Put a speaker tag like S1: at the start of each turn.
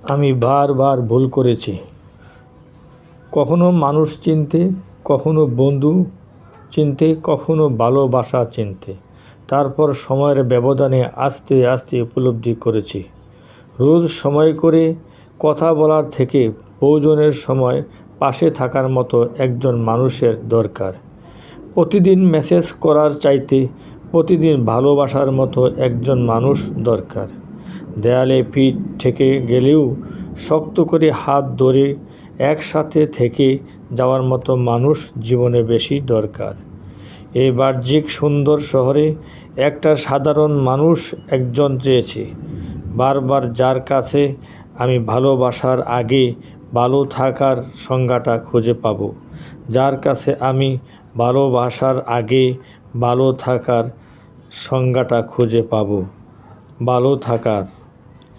S1: আমি বারবার ভুল করেছি, কখনো মানুষ চিনতে, কখনো বন্ধু চিনতে, কখনো ভালোবাসা চিনতে। তারপর সময়ের ব্যবধানে আস্তে আস্তে উপলব্ধি করেছি, রোজ সময় করে কথা বলার থেকে প্রয়োজনের সময় পাশে থাকার মতো একজন মানুষের দরকার। প্রতিদিন মেসেজ করার চাইতে প্রতিদিন ভালোবাসার মতো একজন মানুষ দরকার। দেয়ালে পিঠ ঠেকে গেলেও শক্ত করে হাত ধরে একসাথে থেকে যাওয়ার মতো মানুষ জীবনে বেশি দরকার। এই বাহ্যিক সুন্দর শহরে একটা সাধারণ মানুষ একজন চেয়েছি, বারবার, যার কাছে আমি ভালোবাসার আগে ভালো থাকার সংজ্ঞাটা খুঁজে পাব, যার কাছে আমি ভালোবাসার আগে ভালো থাকার সংজ্ঞাটা খুঁজে পাব, ভালো থাকার